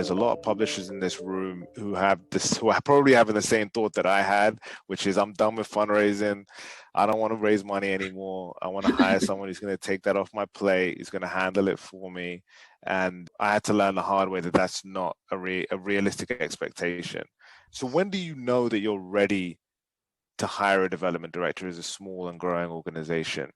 there's a lot of publishers in this room who are probably having the same thought that I had, which is, I'm done with fundraising. I don't want to raise money anymore. I want to hire someone who's going to take that off my plate, who's going to handle it for me. And I had to learn the hard way that that's not a realistic expectation. So when do you know that you're ready to hire a development director as a small and growing organization?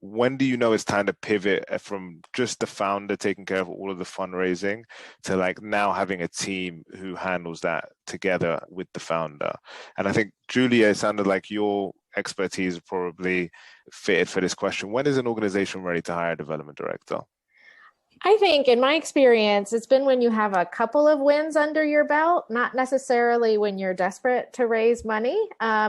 When do you know it's time to pivot from just the founder taking care of all of the fundraising to like now having a team who handles that together with the founder? And I think, Julia, it sounded like your expertise probably fitted for this question. When is an organization ready to hire a development director? I think in my experience, it's been when you have a couple of wins under your belt, not necessarily when you're desperate to raise money.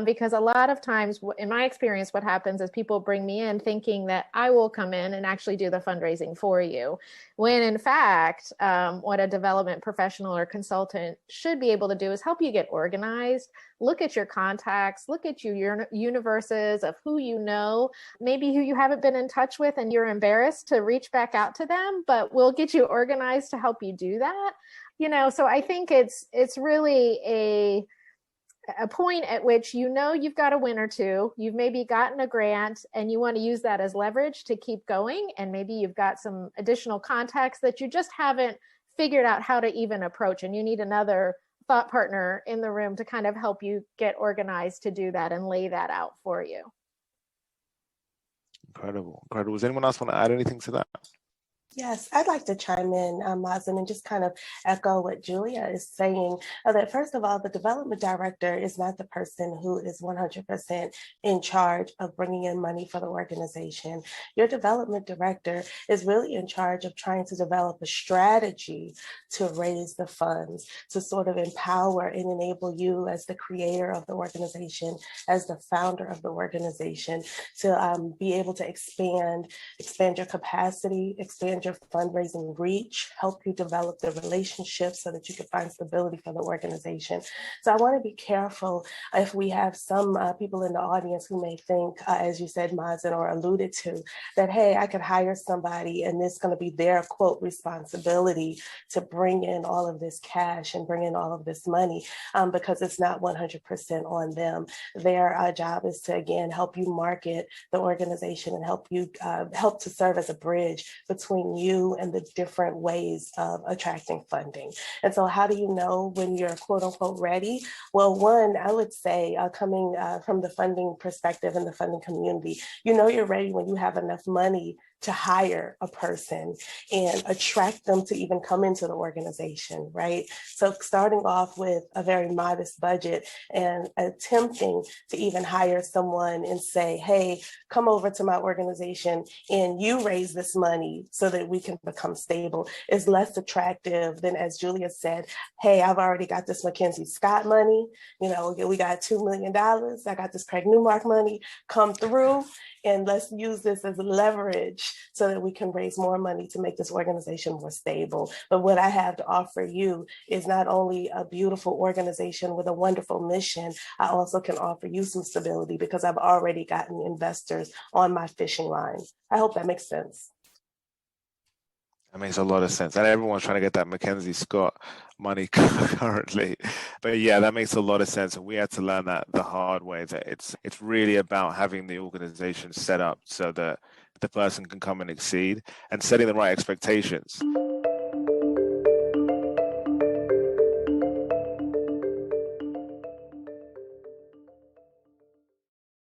Because a lot of times, in my experience, what happens is people bring me in thinking that I will come in and actually do the fundraising for you. When in fact, what a development professional or consultant should be able to do is help you get organized, look at your contacts, look at your universes of who you know, maybe who you haven't been in touch with and you're embarrassed to reach back out to them, but we'll get you organized to help you do that. So I think it's really a point at which you've got a win or two, you've maybe gotten a grant and you want to use that as leverage to keep going, and maybe you've got some additional contacts that you just haven't figured out how to even approach, and you need another thought partner in the room to kind of help you get organized to do that and lay that out for you. Incredible. Does anyone else want to add anything to that? Yes, I'd like to chime in, Mazin, and just kind of echo what Julia is saying. That first of all, the development director is not the person who is 100% in charge of bringing in money for the organization. Your development director is really in charge of trying to develop a strategy to raise the funds, to sort of empower and enable you as the creator of the organization, as the founder of the organization, to be able to expand your capacity, expand your fundraising reach, help you develop the relationships so that you can find stability for the organization. So I want to be careful if we have some people in the audience who may think, as you said, Mazin, or alluded to, that, hey, I could hire somebody and it's going to be their, quote, responsibility to bring in all of this cash and bring in all of this money, because it's not 100% on them. Their job is to, again, help you market the organization and help to serve as a bridge between you and the different ways of attracting funding. And so how do you know when you're, quote unquote, ready? Well, one, I would say, coming from the funding perspective and the funding community, you're ready when you have enough money to hire a person and attract them to even come into the organization, right? So starting off with a very modest budget and attempting to even hire someone and say, hey, come over to my organization and you raise this money so that we can become stable is less attractive than, as Julia said, hey, I've already got this Mackenzie Scott money. We got $2 million. I got this Craig Newmark money. Come through and let's use this as leverage so that we can raise more money to make this organization more stable. But what I have to offer you is not only a beautiful organization with a wonderful mission, I also can offer you some stability because I've already gotten investors on my fishing line. I hope that makes sense. That makes a lot of sense. And everyone's trying to get that Mackenzie Scott money currently. But yeah, that makes a lot of sense. And we had to learn that the hard way, that it's really about having the organization set up so that the person can come and exceed and setting the right expectations.